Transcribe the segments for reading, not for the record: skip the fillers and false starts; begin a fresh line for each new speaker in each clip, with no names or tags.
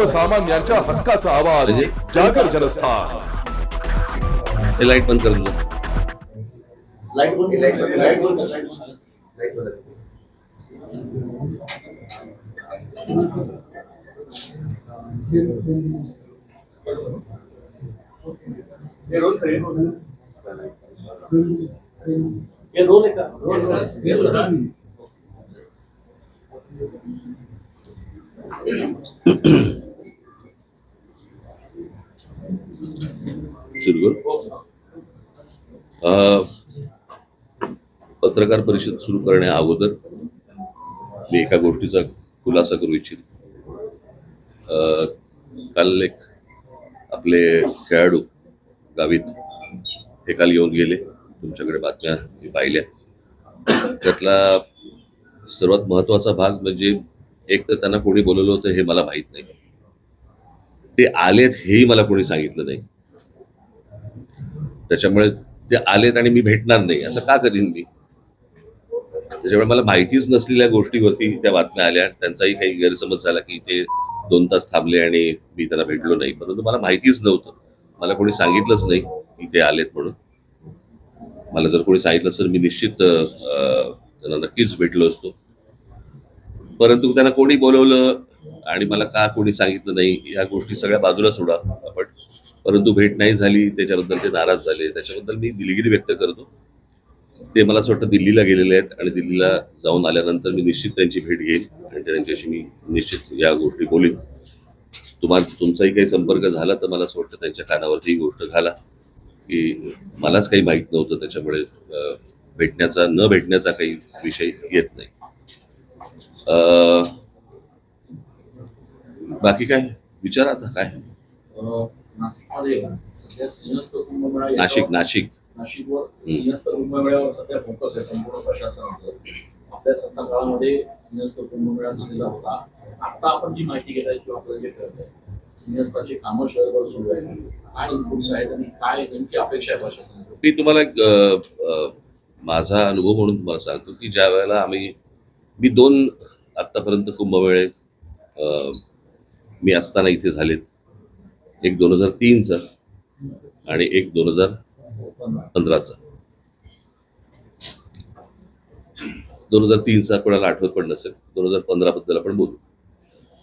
सर्वसामान्यांच्या हक्काचा आवाज
म्हणजे?
जागर जनस्थान.
हे लाईट बंद कर तुझं.
लाईट बंद लाईट बंद लाईट बंद. ये रोल है का रोल
सुरू करू. पत्रकार परिषद सुरू करण्या अगोदर मी एका गोष्टीचा खुलासा करू इच्छितो. काल एक आपले खेळाडू गावीत हे काल येऊन गेले. तुमच्याकडे बातम्या मी पाहिल्या. त्यातला सर्वात महत्वाचा भाग म्हणजे एक तर त्यांना कोणी बोलवलं होतं हे मला माहित नाही. ते आलेत हेही मला कोणी सांगितलं नाही. त्याच्यामुळे ते आलेत आणि मी भेटणार नाही असं का करीन मी? त्याच्यामुळे मला माहितीच नसलेल्या गोष्टीवरती त्या बातम्या आल्या. त्यांचाही काही गैरसमज झाला की ते 2 तास थांबले आणि मी त्यांना भेटलो नाही. परंतु मला माहितीच नव्हतं. मला कोणी सांगितलंच नाही की ते आलेत म्हणून. मला जर कोणी सांगितलं तर मी निश्चित त्यांना नक्कीच भेटलो असतो. परंतु त्यांना कोणी बोलवलं आणि मला का कोणी सांगितलं नाही या गोष्टी सगळ्या बाजूला सोडा आपण. परंतु भेट नाही झाली त्याच्याबद्दल ते नाराज झाले. त्याच्याबद्दल मी दिलगिरी व्यक्त करतो. ते मला असं वाटतं दिल्लीला गेलेले आहेत आणि दिल्लीला जाऊन आल्यानंतर मी निश्चित त्यांची भेट घेईन आणि त्यांच्याशी मी निश्चित या गोष्टी बोलीन. तुमचाही काही संपर्क झाला तर मला असं वाटतं त्यांच्या कानावरती ही गोष्ट घाला की मलाच काही माहीत नव्हतं. त्याच्यामुळे भेटण्याचा न भेटण्याचा काही विषय येत नाही. बाकी काय विचार आता काय?
नाशिकमध्ये सध्या सिंहस्थ कुंभमेळा नाशिकवर सिंहस्थ कुंभमेळ्यावर सध्या फोकस आहे संपूर्ण प्रशासनाचं. आपल्या सत्ता काळामध्ये सिंहस्थ कुंभमेळा झालेला होता. आता आपण जी माहिती घेत आहे किंवा आपल्याला जे कळत आहे सिंहस्थाची कामं शहरभर सुरू आहेत. काय इनपुट्स आहेत आणि काय नेमकी अपेक्षा आहे प्रशासनाची?
मी तुम्हाला माझा अनुभव म्हणून तुम्हाला सांगतो की ज्या वेळेला मी 2 आत्तापर्यंत कुंभमेळे मी असताना इथे झालेत. एक 2003चा आणि एक 2015चा. 2003चा कोणाला आठवत पण नसेल. 2015 बद्दल आपण बोलू.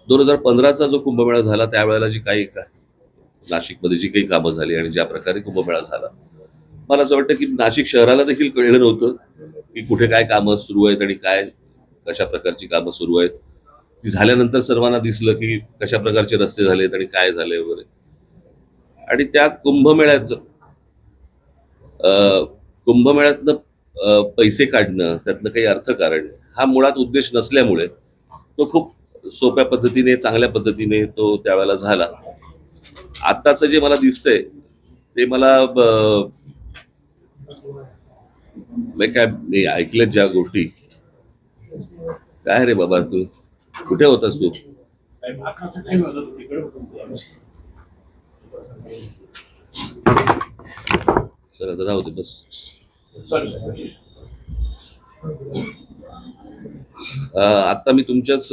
2015चा जो कुंभमेळा झाला त्यावेळेला जी काही नाशिकमध्ये जी काही कामं झाली आणि ज्या प्रकारे कुंभमेळा झाला मला असं वाटतं की नाशिक शहराला देखील कळलं नव्हतं की कुठे काय कामं सुरू आहेत आणि काय कशा प्रकारची कामं सुरू आहेत. ती झाल्यानंतर सर्वांना दिसलं की कशा प्रकारचे रस्ते झालेत आणि काय झाले वगैरे. आणि त्या कुंभमेळ्यातनं पैसे काढणं त्यातनं काही अर्थकारण हा मुळात उद्देश नसल्यामुळे तो खूप सोप्या पद्धतीने चांगल्या पद्धतीने तो त्यावेळेला झाला. आत्ताचं जे मला दिसतंय ते मला मी ऐकलेत ज्या गोष्टी. काय रे बाबा तू कुठे होतास तू? सर आता राहू दे बस. आता मी तुमच्याच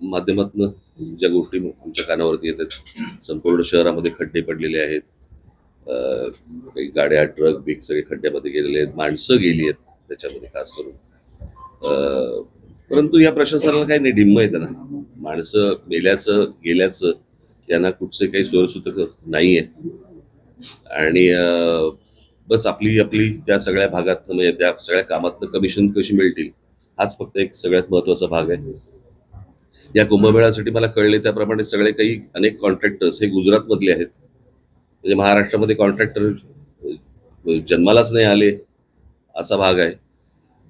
माध्यमातून ज्या गोष्टी आमच्या कानावरती येतात संपूर्ण शहरामध्ये खड्डे पडलेले आहेत. काही गाड्या ट्रक बिग सगळे खड्ड्यामध्ये गेलेले आहेत. माणसं गेली आहेत त्याच्यामध्ये खास करून. परंतु या प्रशासनाला काही नाही ढिम्म येतं ना. माणसं मेल्याचं गेल्याचं यांना कुठचे काही सोयसूतक नाही आहे. आणि बस आपली त्या सगळ्या भागातनं म्हणजे त्या सगळ्या कामातनं कमिशन कशी मिळतील हाच फक्त एक सगळ्यात महत्वाचा भाग आहे. या कुंभमेळ्यासाठी मला कळले त्याप्रमाणे सगळे काही अनेक कॉन्ट्रॅक्टर्स हे गुजरातमधले आहेत. म्हणजे महाराष्ट्रामध्ये कॉन्ट्रॅक्टर जन्मालाच नाही आले असा भाग आहे.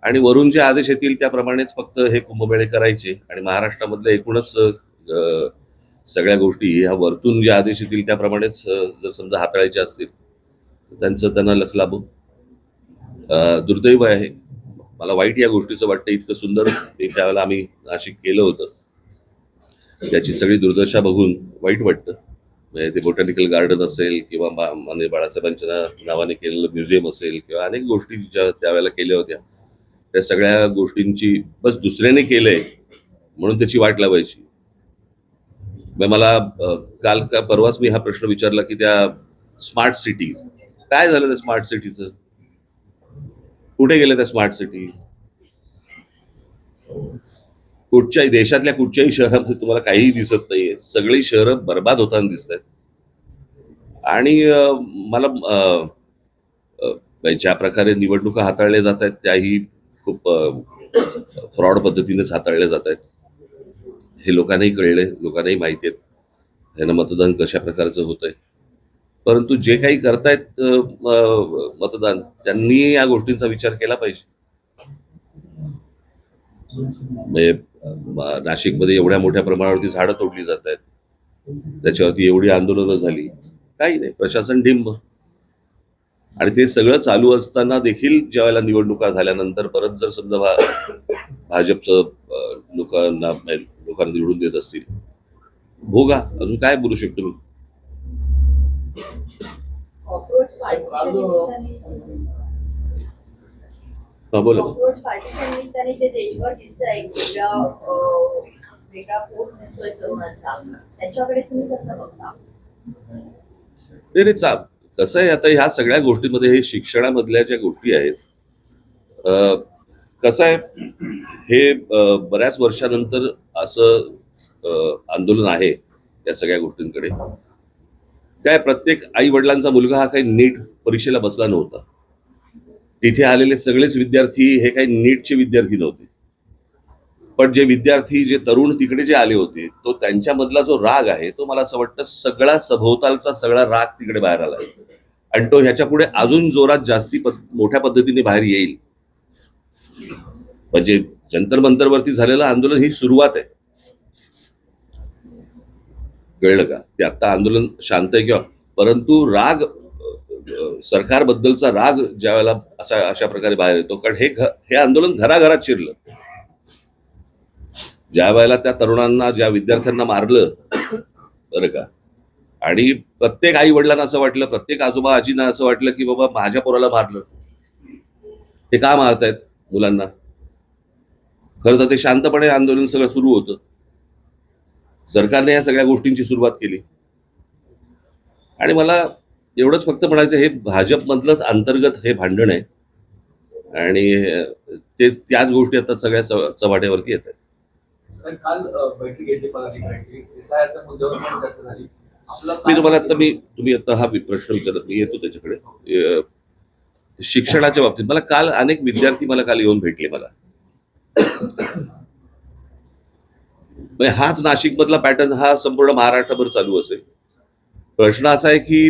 आणि वरून जे आदेश येतील त्याप्रमाणेच फक्त हे कुंभमेळे करायचे आणि महाराष्ट्रामधल्या एकूणच सगळ्या गोष्टी ह्या वरतून जे आदेश येतील त्याप्रमाणेच जर समजा हाताळायचे असतील तर त्यांना लख लाभो. दुर्दैव आहे. मला वाईट या गोष्टीचं वाटतं. इतकं सुंदर त्यावेळेला आम्ही नाशिक केलं होतं त्याची सगळी दुर्दशा बघून वाईट वाटतं. म्हणजे ते बोटॅनिकल गार्डन असेल किंवा माननीय बाळासाहेबांच्या नावाने केलेलं म्युझियम असेल किंवा अनेक गोष्टी ज्या त्यावेळेला केल्या होत्या त्या सगळ्या गोष्टींची बस दुसऱ्याने केलंय म्हणून त्याची वाट लावायची. मला काल का परवाच मी हा प्रश्न विचारला की त्या स्मार्ट सिटीज काय झालं त्या स्मार्ट सिटीचं, कुठे गेले त्या स्मार्ट सिटी? कुठच्याही देशातल्या कुठच्याही शहरामध्ये तुम्हाला काहीही दिसत नाहीये, सगळी शहरं बर्बाद होताना दिसत आहेत. आणि मला ज्या प्रकारे निवडणुका हाताळल्या जात आहेत त्याही खूप फ्रॉड पद्धतीनेच हाताळल्या जात आहेत. हे लोकांनाही कळलंय, लोकांनाही माहिती आहेत ह्यानं मतदान कशा प्रकारचं होतंय. परंतु जे काही करतायत मतदान, त्यांनी या गोष्टींचा विचार केला पाहिजे. म्हणजे नाशिकमध्ये एवढ्या मोठ्या प्रमाणावरती झाडं तोडली जात आहेत, त्याच्यावरती एवढी आंदोलनं झाली, काही नाही, प्रशासन डिंब. आणि ते सगळं चालू असताना देखील ज्यावेळेला निवडणुका झाल्यानंतर परत जर समजा भाजपचं लोकांना निवडून देत असतील, भोगा. अजून काय बोलू शकतो मी? हा बोला.
पार्टीच्या निमित्ताने जे देशभर दिसतंय एक वेगळा फोर्स दिसतोय तरुणांचा, त्याच्याकडे तुम्ही कसं बघता?
नाही, कसं आहे, आता ह्या सगळ्या गोष्टींमध्ये हे शिक्षणामधल्या ज्या गोष्टी आहेत, कसं आहे, हे बऱ्याच वर्षानंतर असं आंदोलन आहे या सगळ्या गोष्टींकडे. काय, प्रत्येक आई वडिलांचा मुलगा हा काही नीट परीक्षेला बसला नव्हता. तिथे आलेले सगळेच विद्यार्थी हे काही नीटचे विद्यार्थी नव्हते. पण जे विद्यार्थी, जे तरुण तिकडे जे आले होते, तो त्यांच्यामधला जो राग आहे तो मला असं वाटतं सगळा सभोवतालचा सगळा राग तिकडे बाहेर आला आहे. आणि तो ह्याच्या पुढे अजून जोरात जास्ती मोठ्या पद्धतीने बाहेर येईल. म्हणजे जंतर मंतरवरती झालेलं आंदोलन ही सुरुवात आहे. कळलं का? ते आता आंदोलन शांत आहे किंवा, परंतु राग, सरकारबद्दलचा राग ज्या वेळेला अशा प्रकारे बाहेर येतो, कारण हे आंदोलन घराघरात शिरलं. ज्या वेळेला त्या तरुणांना, ज्या विद्यार्थ्यांना मारलं, बरं का, आणि प्रत्येक आई वडिलांना असं वाटलं, प्रत्येक आजोबा आजींना असं वाटलं की बाबा माझ्या पोराला मारलं, हे का मारतायत मुलांना? खरं तर ते शांतपणे आंदोलन सगळं सुरू होतं. सरकारने या सगळ्या गोष्टींची सुरुवात केली. आणि मला एवढंच फक्त म्हणायचं, हे भाजपमधलंच अंतर्गत हे भांडण आहे आणि त्याच गोष्टी आता सगळ्या चव्हाट्यावरती येत आहेत.
काल बैठक घेतली पदाधिकाऱ्यांची, एसआयआरच्या मुद्द्यावर पण चर्चा झाली.
मी तुम्हाला आता तुम्ही आता हा प्रश्न विचारत, मी येतो त्याच्याकडे. शिक्षणाच्या बाबतीत मला काल अनेक विद्यार्थी काल येऊन भेटले. मला हाच नाशिक मधला पॅटर्न हा संपूर्ण महाराष्ट्रभर चालू असेल. प्रश्न असा आहे की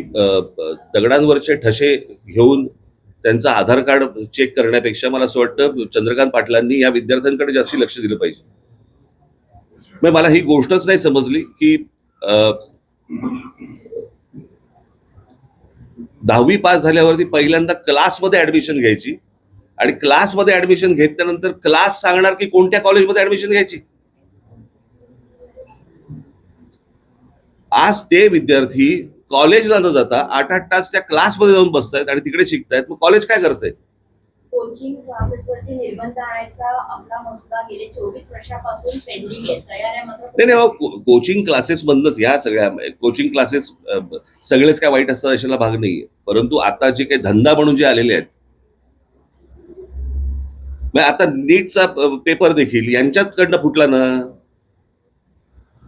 दगडांवरचे ठसे घेऊन त्यांचं आधार कार्ड चेक करण्यापेक्षा मला असं वाटतं चंद्रकांत पाटलांनी या विद्यार्थ्यांकडे जास्ती लक्ष दिलं पाहिजे. मला ही गोष्टच नाही समजली की 10वी पास झाल्यावरती पहिल्यांदा क्लासमध्ये ऍडमिशन घ्यायची आणि क्लासमध्ये ऍडमिशन घेतल्यानंतर क्लास सांगणार की कोणत्या कॉलेजमध्ये ऍडमिशन घ्यायची. आज ते विद्यार्थी कॉलेजला न जाता 8-8 तास त्या क्लासमध्ये जाऊन बसतायत आणि तिकडे शिकतायत. मग कॉलेज काय करतंय?
कोचिंग क्लासेसवरती निर्बंध आणायचा आपला मसुदा गेले 24 वर्षापासून पेंडिंग आहे, तयार आहे. मात्र
नाही, कोचिंग क्लासेस मधनच ह्या सगळ्या कोचिंग क्लासेस सगळेच काय वाईट असतात अशाला भाग नाहीये. परंतु आता जे काही धंदा म्हणून जे आलेले आहेत, आता नीटचा पेपर देखील यांच्याकडनं फुटला ना,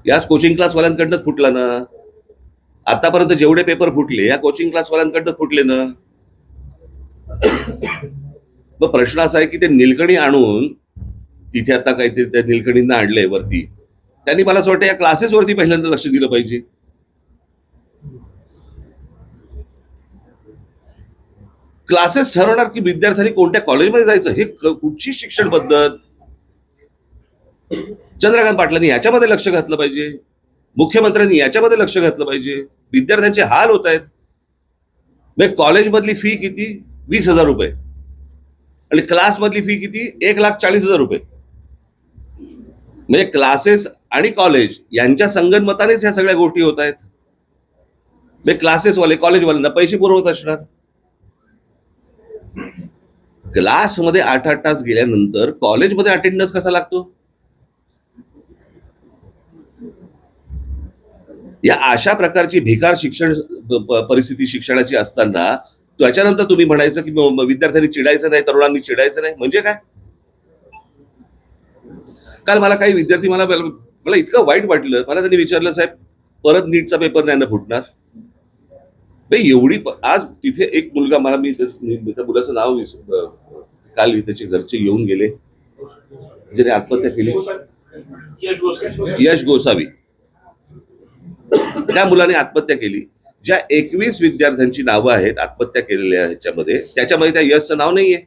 याच कोचिंग क्लासवाल्यांकडनंच फुटला ना. आतापर्यंत जेवढे पेपर फुटले या कोचिंग क्लासवाल्यांकडनंच फुटले ना. मग प्रश्न असा आहे की ते निलकणी आणून तिथे आता काहीतरी त्या निलकणींना आणलंय वरती, त्यांनी मला असं वाटतं या क्लासेसवरती पहिल्यांदा लक्ष दिलं पाहिजे. क्लासेस ठरवणार की विद्यार्थ्यांनी कोणत्या कॉलेजमध्ये जायचं, हे कुठची शिक्षण पद्धत? चंद्रकांत पाटलांनी याच्यामध्ये लक्ष घातलं पाहिजे, मुख्यमंत्र्यांनी याच्यामध्ये लक्ष घातलं पाहिजे. विद्यार्थ्यांचे हाल होत आहेत. कॉलेजमधली फी किती? 20,000 रुपये आणि क्लासमधली फी किती? 1,40,000 रुपये. म्हणजे क्लासेस आणि कॉलेज यांच्या संगनमतानेच ह्या सगळ्या गोष्टी होत आहेत. क्लासेसवाले कॉलेजवाल्यांना पैसे पुरवत असणार. क्लासमध्ये 8-8 तास गेल्यानंतर कॉलेजमध्ये अटेंडन्स कसा लागतो? या अशा प्रकारची भिकार परिस्थिती शिक्षणाची असताना त्याच्यानंतर तुम्ही म्हणायचं की विद्यार्थ्यांनी चिडायचं नाही, तरुणांनी चिडायचं नाही, म्हणजे काय? काल मला काही विद्यार्थी मला इतकं वाईट वाटलं. मला त्यांनी विचारलं, साहेब परत नीटचा पेपर नाही ना फुटणार? एवढी आज तिथे एक मुलगा, मला मी त्या मुलाचं नाव काल त्याचे घरचे येऊन गेले, ज्याने आत्महत्या केली, यश गोसावी. त्या मुलाने आत्महत्या केली. ज्या 21 विद्यार्थ्यांची नावं आहेत आत्महत्या केलेल्या ह्याच्यामध्ये, त्याच्यामध्ये त्या यशचं नाव नाहीये.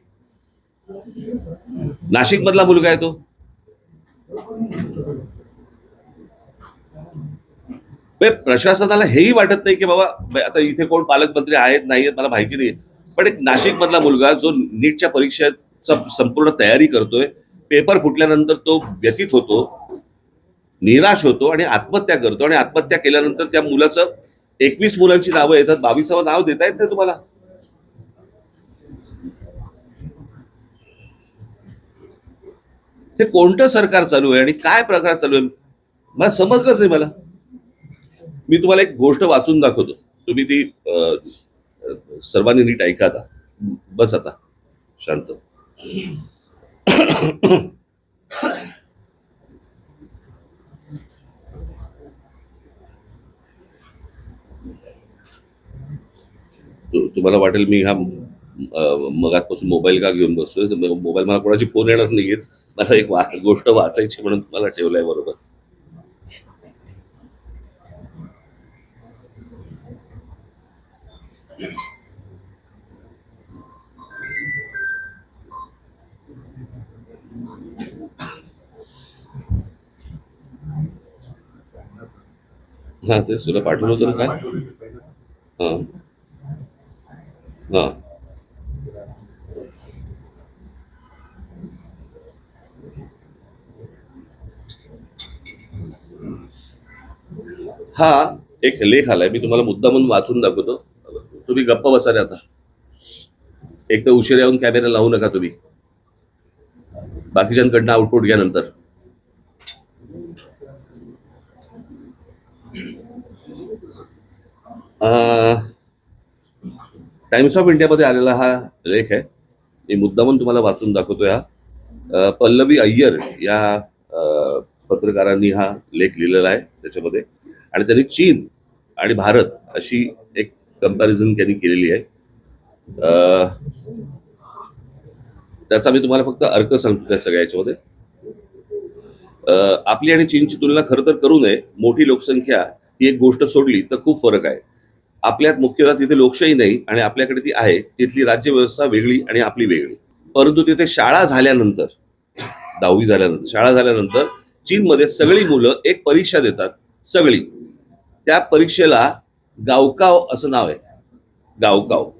नाशिक मधला मुलगा आहे तो. प्रशासनाला हेही वाटत नाही की बाबा आता इथे कोण पालकमंत्री आहेत नाही आहेत मला माहिती नाही, पण एक नाशिक मधला मुलगा जो नीटच्या परीक्षेचा संपूर्ण तयारी करतोय, पेपर फुटल्यानंतर तो व्यथित होतो, निराश होतो आणि आत्महत्या करतो. आणि आत्महत्या केल्यानंतर त्या मुलाचं 21 मुलांची नावं येतात, 22वं नाव देता येत नाही तुम्हाला. हे कोणतं सरकार चालू आहे आणि काय प्रकार चालू आहे मला समजलंच नाही. मी तुम्हाला एक गोष्ट वाचून दाखवतो, तुम्ही ती सर्वांनी नीट ऐका. आता बस, आता शांत. तुम्हाला वाटेल मी हा मगाचपासून मोबाईल का घेऊन बसतोय. मोबाईल मला कोणाची फोन येणार नाहीयेत, मला एक गोष्ट वाचायची म्हणून तुम्हाला ठेवलंय बरोबर. हा, ते तुला पाठवलं होतं काय? हा हा हा एक लेख आलाय, मी तुम्हाला मुद्दा म्हणून वाचून दाखवतो. तुम्ही गप्प बसा रे आता. एक तर उशिरा येऊन कॅमेरा लावू नका तुम्ही, बाकीच्यांकडनं आउटपुट घ्या नंतर. टाइम्स ऑफ इंडियामध्ये आलेला हा लेख आहे, मी मुद्दा म्हणून तुम्हाला वाचून दाखवतोय. हा पल्लवी अय्यर या पत्रकारांनी हा लेख लिहिलेला आहे त्याच्यामध्ये, आणि त्यांनी चीन आणि भारत अशी एक कंपॅरिझन त्यांनी केलेली आहे. त्याचा मी तुम्हाला फक्त अर्क सांगतो त्या सगळ्या याच्यामध्ये. आपली आणि चीनची तुलना खरं तर करू नये. मोठी लोकसंख्या ही एक गोष्ट सोडली तर खूप फरक आहे. आपल्यात मुख्यतः तिथे लोकशाही नाही आणि आपल्याकडे ती आहे. तिथली राज्य व्यवस्था वेगळी आणि आपली वेगळी. परंतु तिथे शाळा झाल्यानंतर, 10वी झाल्यानंतर, शाळा झाल्यानंतर चीनमध्ये सगळी मुलं एक परीक्षा देतात, सगळी. त्या परीक्षेला गावकाव असं नाव आहे, गावकाव.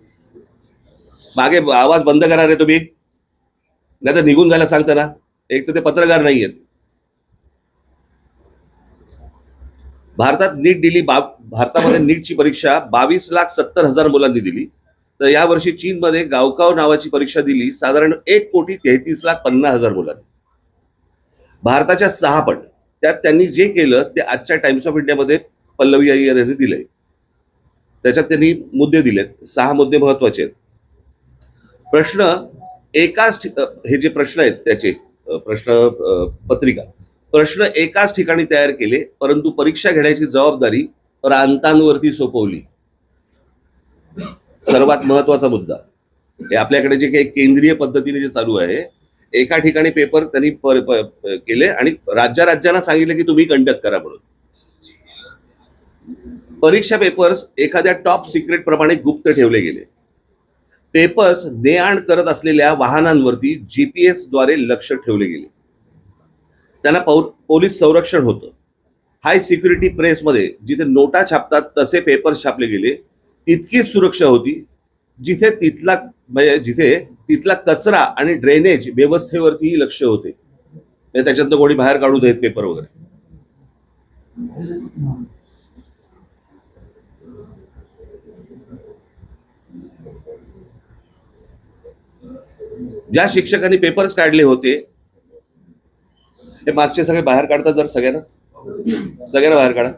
मागे आवाज बंद करणार आहे तुम्ही, नाही तर निघून जायला सांगता ना. एक तर ते पत्रकार नाही आहेत. भारतात नीट दिली, भारतामध्ये नीटची परीक्षा 22,70,000 मुलांनी दिली. तर यावर्षी चीनमध्ये गावकाव नावाची परीक्षा दिली साधारण 1,33,50,000 मुलांनी, भारताच्या 6 पट. त्यात त्यांनी जे केलं ते आजच्या टाइम्स ऑफ इंडियामध्ये पल्लवी अय्यर यांनी दिलंय. त्याच्यात त्यांनी मुद्दे दिलेत, 6 मुद्दे महत्वाचे आहेत. प्रश्न एकाच, हे जे प्रश्न आहेत त्याचे प्रश्न पत्रिका, प्रश्न एकाच ठिकाणी तयार केले, परंतु परीक्षा घेण्याची जबाबदारी प्रांतांवरती सोपवली. सर्वात महत्वाचा मुद्दा हे आपल्याकडे जे काही केंद्रीय पद्धतीने जे चालू आहे, एका ठिकाणी पेपर त्यांनी केले आणि राज्यांना सांगितलं की तुम्ही कंडक्ट करा म्हणून. परीक्षा पेपर्स एखाद्या टॉप सिक्रेट प्रमाणे गुप्त ठेवले गेले. पेपर्स ने-आण करत असलेल्या वाहनांवरती GPS द्वारे लक्ष ठेवले गेले. त्यांना पोलीस संरक्षण होतं. हाय सिक्युरिटी प्रेसमध्ये जिथे नोटा छापतात तसे पेपर्स छापले गेले. तितकीच सुरक्षा होती जिथे तिथला कचरा आणि ड्रेनेज व्यवस्थेवरतीही लक्ष होते. त्याच्यातनं कोणी बाहेर काढू देत पेपर वगैरे. ज्या शिक्षकांनी पेपर्स काढले होते हे मागचे सगळे बाहेर काढतात. जर सगळ्यांना बाहेर काढा.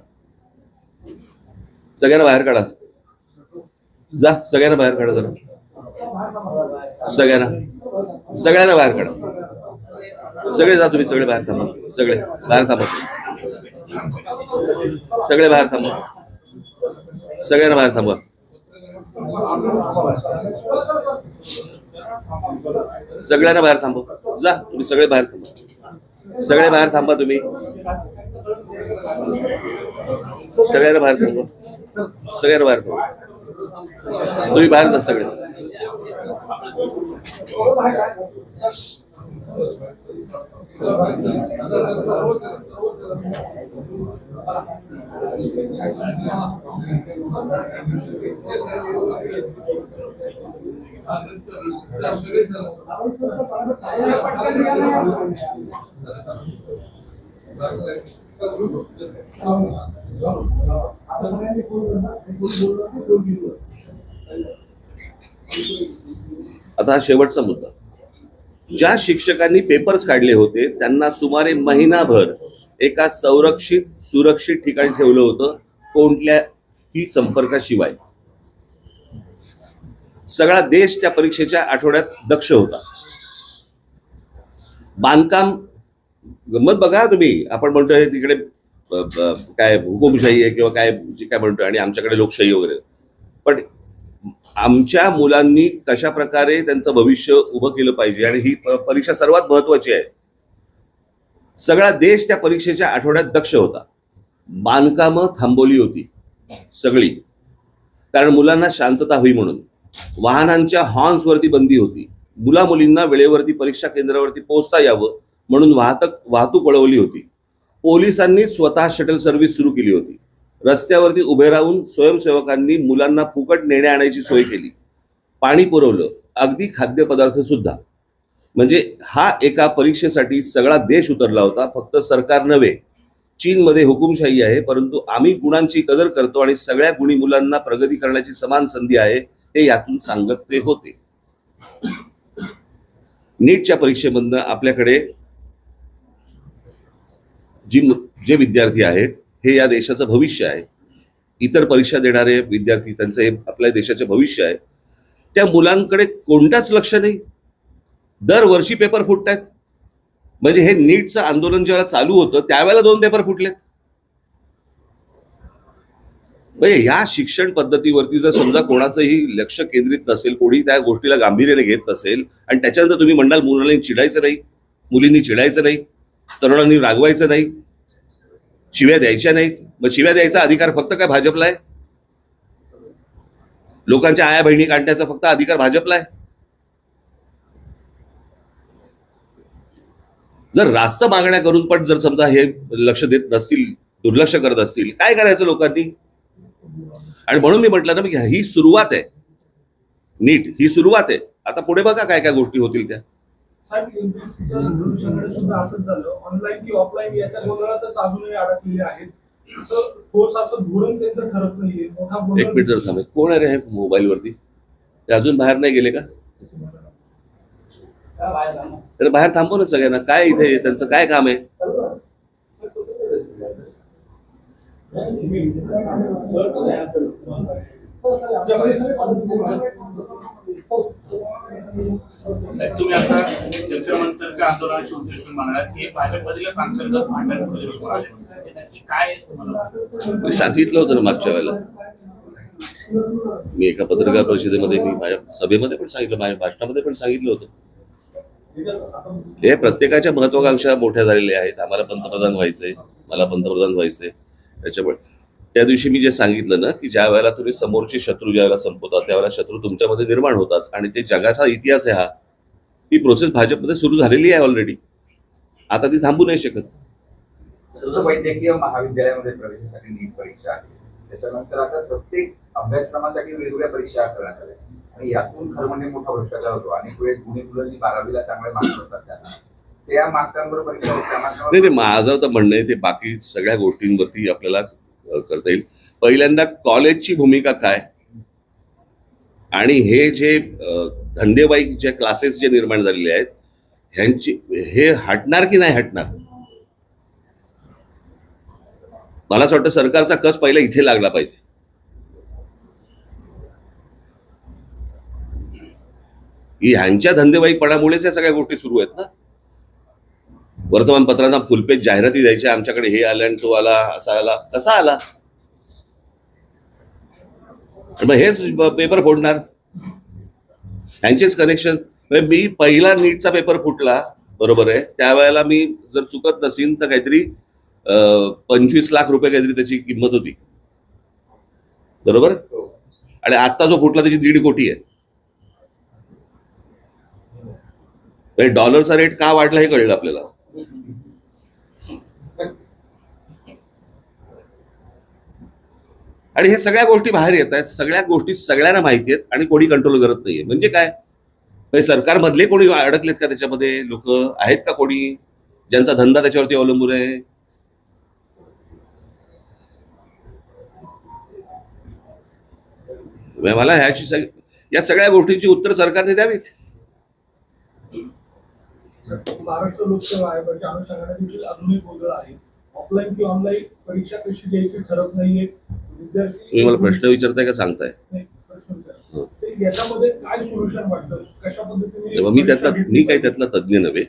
सगळ्यांना बाहेर काढा. जा, सगळ्यांना बाहेर काढा जरा. सगळ्यांना बाहेर काढा. सगळे जा, तुम्ही सगळे बाहेर थांबा. सगळे बाहेर थांबा. सगळे बाहेर थांबा. सगळ्यांना बाहेर थांबा. सगळ्यांना बाहेर थांबा. जा, तुम्ही सगळे बाहेर थांबा. सगळे बाहेर थांबा. तुम्ही सगळ्यांना बाहेर थांबा. सगळ्यांना बाहेर थांबा. तुम्ही बाहेर जा सगळे. आता हा शेवटचा मुद्दा. ज्या शिक्षकांनी पेपर्स काढले होते त्यांना सुमारे महिनाभर एका सुरक्षित ठिकाणी ठेवलं होतं, कोणत्याही संपर्काशिवाय. सगळा देश त्या परीक्षेच्या आठवड्यात दक्ष होता. बांधकाम गंमत बघा तुम्ही. आपण म्हणतोय तिकडे काय हुकुमशाही आहे किंवा काय जे काय म्हणतोय, आणि आमच्याकडे लोकशाही वगैरे. पण आमच्या मुलांनी कशा प्रकारे त्यांचं भविष्य उभं केलं पाहिजे, आणि ही परीक्षा सर्वात महत्वाची आहे. सगळा देश त्या परीक्षेच्या आठवड्यात दक्ष होता. बांधकामं थांबवली होती सगळी, कारण मुलांना शांतता हवी म्हणून. वाहनांच्या हॉर्न्सवरती बंदी होती. मुला मुलींना वेळेवरती परीक्षा केंद्रावरती पोहोचता यावं म्हणून वाहतूक वळवली होती. पोलिसांनी स्वतः शटल सर्व्हिस सुरू केली होती. रस्त्यावरती उभे राहून स्वयंसेवकांनी मुलांना फुकट नेण्या आणायची सोय केली. पाणी पुरवलं, अगदी खाद्यपदार्थ सुद्धा. म्हणजे हा एका परीक्षेसाठी सगळा देश उतरला होता. फक्त सरकार नव्हे. चीनमध्ये हुकुमशाही आहे, परंतु आम्ही गुणांची कदर करतो आणि सगळ्या गुणी मुलांना प्रगती करण्याची समान संधी आहे, हे यातून सांगत ते होते. नीटच्या परीक्षेमधनं आपल्याकडे जे विद्यार्थी आहेत हे या देशाचं भविष्य आहे. इतर परीक्षा देणारे विद्यार्थी त्यांचं हे आपल्या देशाचे भविष्य आहे. त्या मुलांकडे कोणताच लक्ष नाही. दरवर्षी पेपर फुटतायत. म्हणजे हे नीटचं आंदोलन जेव्हा चालू होतं त्यावेळेला 2 पेपर फुटलेत. म्हणजे या शिक्षण पद्धतीवरती जर समजा कोणाचंही लक्ष केंद्रित नसेल, कोणी त्या गोष्टीला गांभीर्याने घेत नसेल, आणि त्याच्यानंतर तुम्ही म्हणाल मुलांनी चिडायचं नाही, मुलींनी चिडायचं नाही, तरुणांनी रागवायचं नाही, शिव्या द्यायच्या नाहीत. मग शिव्या द्यायचा अधिकार फक्त काय भाजपला आहे? लोकांच्या आया बहिणी काढण्याचा फक्त अधिकार भाजपला आहे? जर रास्त मागण्या करून पण जर समजा हे लक्ष देत नसतील, दुर्लक्ष करत असतील, काय करायचं लोकांनी? आणि म्हणून मी म्हटलं ना, ही सुरुवात आहे. नीट ही सुरुवात आहे. आता पुढे बघा काय काय गोष्टी होतील त्या.
साहेब, युपीएससीच्या सुद्धा असंच झालं. ऑनलाईन की ऑफलाईन याच्या गोंधळातच अजूनही अडकलेले आहेत. असं धोरण त्यांचं ठरत नाहीये. मोठा
एक मिनिट जर थांबे. कोण आहे रे हे मोबाईल वरती? ते अजून बाहेर नाही गेले का? तर बाहेर थांबव ना सगळ्यांना. काय इथे त्यांचं काय काम आहे?
तुम्ही आता जंतर-मंतरच्या आंदोलनाची उद्देशून म्हणालात की भाजपमधीलच अंतर्गत भांडण काय?
मी सांगितलं होतं ना मागच्या वेळेला. मी एका पत्रकार परिषदेमध्ये, मी माझ्या सभेमध्ये पण सांगितलं, माझ्या भाषणामध्ये पण सांगितलं होतं. हे प्रत्येकाच्या महत्वाकांक्षा मोठ्या झालेल्या आहेत. आम्हाला पंतप्रधान व्हायचंय, मला पंतप्रधान व्हायचंय. त्याच्यामुळे त्या दिवशी मी जे सांगितलं ना, की ज्या वेळेला तुम्ही समोरचे शत्रू ज्या वेळेला संपवतात त्यावेळेला शत्रू तुमच्यामध्ये निर्माण होतात, आणि ते जगाचा इतिहास आहे हा. ती प्रोसेस भाजपमध्ये सुरू झालेली आहे ऑलरेडी. आता ती थांबू नाही शकत.
जसं वैद्यकीय महाविद्यालयामध्ये प्रवेशासाठी नीट परीक्षा आहे, त्याच्यानंतर आता प्रत्येक अभ्यासक्रमासाठी वेगवेगळ्या परीक्षा करण्यात आल्या, आणि यातून खरं म्हणजे मोठा भ्रष्टाचार होतो. अनेक वेळेस गुणी मुलं जी 12वीला चांगले मार्क्स होतात त्यांना त्या मार्कांवर परीक्षा
नाही, माझं तर म्हणणं आहे ते बाकी सगळ्या गोष्टींवरती आपल्याला करता येईल. पहिल्यांदा कॉलेजची भूमिका काय, आणि हे जे धंदेवाईक जे क्लासेस जे निर्माण झालेले आहेत ह्यांची हे हटणार की नाही हटणार? मला असं वाटतं सरकारचा कस पहिला इथे लागला पाहिजे. ही ह्यांच्या धंदेवाईपणामुळेच या सगळ्या गोष्टी सुरू आहेत ना. वर्तमानपत्रांना फुलपेज जाहिराती द्यायच्या, आमच्याकडे हे आलं आणि तो आला, असा आला, कसा आला. मग हेच पेपर फोडणार, ह्यांचेच कनेक्शन. मी पहिला नीटचा पेपर फुटला, बरोबर आहे, त्यावेळेला मी जर चुकत नसीन तर काहीतरी 25 लाख रुपये काहीतरी त्याची किंमत होती, बरोबर. आणि आता जो फुटला त्याची 1.5 कोटी आहे. डॉलरचा रेट का वाढला हे कळलं आपल्याला. आणि हे सगळ्या गोष्टी बाहेर येत आहेत, सगळ्या गोष्टी सगळ्यांना माहिती आहेत आणि कोणी कंट्रोल करत नाहीये. म्हणजे काय, म्हणजे सरकारमधले कोणी अडकलेत का त्याच्यामध्ये? लोक आहेत का कोणी ज्यांचा धंदा त्याच्यावरती अवलंबून आहे? मला या सगळ्या गोष्टींची उत्तर सरकारने द्यावीत.
महाराष्ट्र लोकसेवा आयोगाच्या अनुषंगाने देखील अजूनही गोंधळ आहे. ऑफलाईन किंवा ऑनलाईन परीक्षा कशी द्यायची ठरत नाहीये. विद्यार्थी,
तुम्ही मला प्रश्न विचारताय का सांगताय?
नाही, प्रश्न विचारा. तर याच्यामध्ये काय सोल्युशन वाटतं, कशा पद्धतीने?
तेव्हा मी काही त्यातला तज्ज्ञ नव्हे,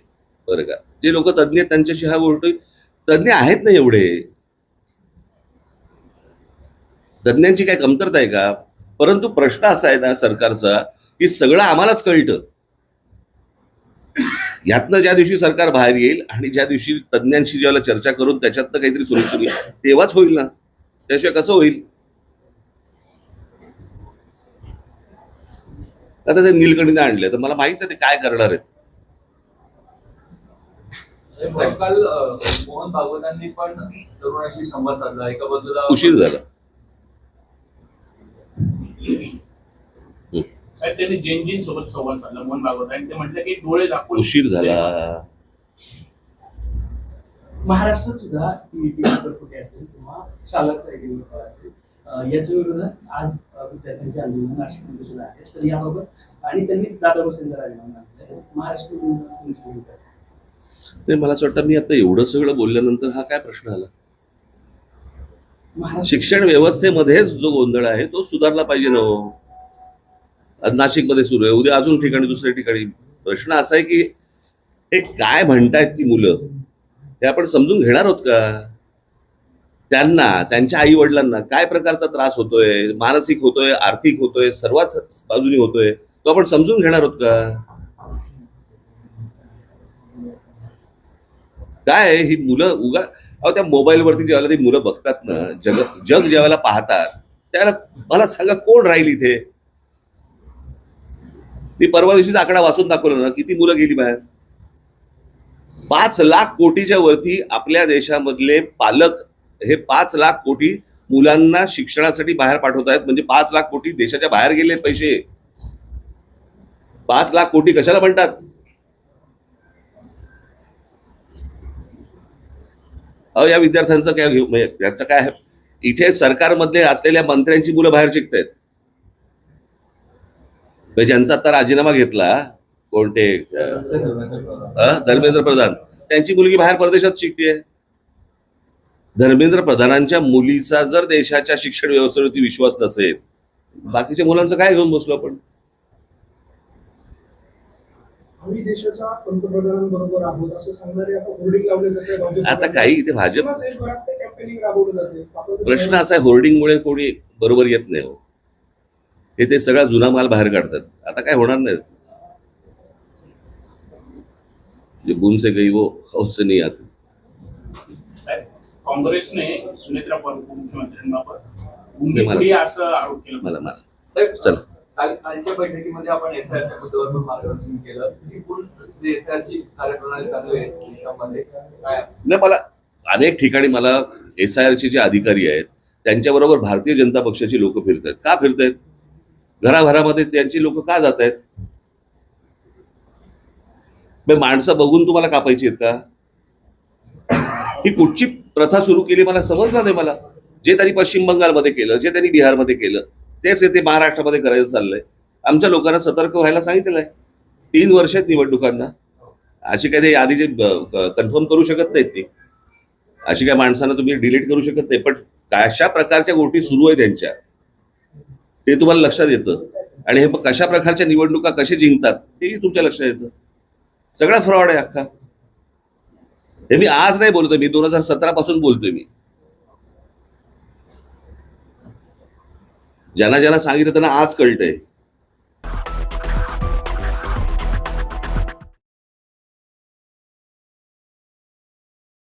बरं का. जे लोक तज्ज्ञ आहेत त्यांच्याशी ह्या गोष्टी, तज्ज्ञ आहेत ना एवढे, तज्ज्ञांची काय कमतरता आहे का? परंतु प्रश्न असा आहे ना सरकारचा, की सगळं आम्हालाच कळतं. यातनं ज्या दिवशी सरकार बाहेर येईल आणि ज्या दिवशी तज्ज्ञांशी ज्याला चर्चा करून त्याच्यातनं काहीतरी सोल्युशन येईल तेव्हाच होईल ना, त्याशिवाय कसं होईल? आता ते नीलकंठीने आणले तर मला माहित नाही ते काय करणार आहेत.
साहेब, काल मोहन भागवतांनी पण तरुणांशी संवाद साधला. एका बाजूला
उशीर झाला.
साहेब, त्यांनी जैन सोबत संवाद साधला मोहन भागवत आणि ते म्हटलं की डोळे दाखवून
उशीर झाला.
महाराष्ट्रात सुद्धा टीईटी पेपर फुटे असेल किंवा चालक रायडिंग असेल, याच्या विरोधात आज विद्यार्थ्यांचे आंदोलन नाशिकमध्ये सुद्धा आहे. तर याबाबत आणि त्यांनी दादा भुसेंचं राजीनामा मागितलं. महाराष्ट्र
ते मला असं वाटतं, मी आता एवढं सगळं बोलल्यानंतर हा काय प्रश्न आला? शिक्षण व्यवस्थेमध्येच जो गोंधळ आहे तो सुधारला पाहिजे ना. आज नाशिकमध्ये सुरू आहे, उद्या अजून ठिकाणी, दुसऱ्या ठिकाणी. प्रश्न असा आहे की हे काय म्हणतायत ती मुलं, ते आपण समजून घेणार आहोत का? त्यांना, त्यांच्या आई वडिलांना काय प्रकारचा त्रास होतोय, मानसिक होतोय, आर्थिक होतोय, सर्वच बाजूनी होतोय, तो आपण समजून घेणार आहोत का? काय ही मुलं उगा त्या मोबाईलवरती ज्यावेळेला ती मुलं बघतात ना, जग ज्यावेळेला पाहतात त्यावेळेला मला सांगा कोण राहील इथे? मी परवा दिवशीचा आकडा वाचून दाखवला ना, किती मुलं गेली बाहेर. 5 लाख कोटीच्या वरती आपल्या देशामधले पालक हे 5 लाख कोटी मुलांना शिक्षणासाठी बाहेर पाठवत आहेत. म्हणजे 5 लाख कोटी देशाच्या बाहेर गेले पैसे. 5 लाख कोटी कशाला म्हणतात? अहो, या विद्यार्थ्यांचं काय घेऊ, म्हणजे याचं काय? इथे सरकारमध्ये असलेल्या मंत्र्यांची मुलं बाहेर शिकतायत. ज्यांचा आता राजीनामा घेतला, कोणते धर्मेंद्र प्रधान, त्यांची मुलगी बाहेर परदेशात शिकतेय. धर्मेंद्र प्रधानांच्या मुलीचा जर देशाच्या शिक्षण व्यवस्थेवरती विश्वास नसेल, बाकीच्या मुलांचं काय घेऊन बसलो आपण?
आम्ही देशाच्या पंतप्रधानांबरोबर आहोत असं सांगणारे आता होर्डिंग लावले जाते.
आता काही इथे भाजप,
देशभरात ते कॅम्पेनिंग राबवलं जाते.
प्रश्न असा आहे, होर्डिंगमुळे कोणी बरोबर येत नाही हो. हे ते सगळा जुना माल बाहेर काढतात. आता काय होणार नाही. जे बूम से गई वो हौस से नहीं आती.
साहेब, काँग्रेसने सुनेत्रा मुख्यमंत्र्यांबाबत असं आरोप केला.
मला
साहेब,
चला,
कालच्या बैठकीमध्ये आपण एसआयआरच्या मुद्द्यावर पण मार्गदर्शन केलं. एकूण जे एसआयआरची कार्यप्रणाली चालू आहे देशामध्ये काय?
नाही, मला अनेक ठिकाणी मला एसआयआरचे जे अधिकारी आहेत त्यांच्याबरोबर भारतीय जनता पक्षाची लोक फिरत आहेत. का फिरत आहेत? घराघरामध्ये त्यांची लोक का जात आहेत? माणसं बघून तुम्हाला कापायची आहेत का? ही कुठची प्रथा सुरू केली मला समजलं नाही. मला जे त्यांनी पश्चिम बंगालमध्ये केलं, जे त्यांनी बिहारमध्ये केलं, तेच येथे महाराष्ट्रामध्ये करायचं चाललंय. आमच्या लोकांना सतर्क व्हायला सांगितलेलं आहे. 3 वर्ष आहेत निवडणुकांना. अशी काय ते आधी जे कन्फर्म करू शकत नाहीत ती, अशी काय माणसांना तुम्ही डिलीट करू शकत नाही. पण अशा प्रकारच्या गोष्टी सुरू आहे त्यांच्या, ते तुम्हाला लक्षात येतं. आणि हे मग कशा प्रकारच्या निवडणुका कसे जिंकतात हेही तुमच्या लक्षात येतं. सगळा फ्रॉड आहे अख्खा. हे मी आज नाही बोलतोय, मी 2017 पासून बोलतोय. मी ज्यांना ज्यांना सांगितलं त्यांना आज कळतंय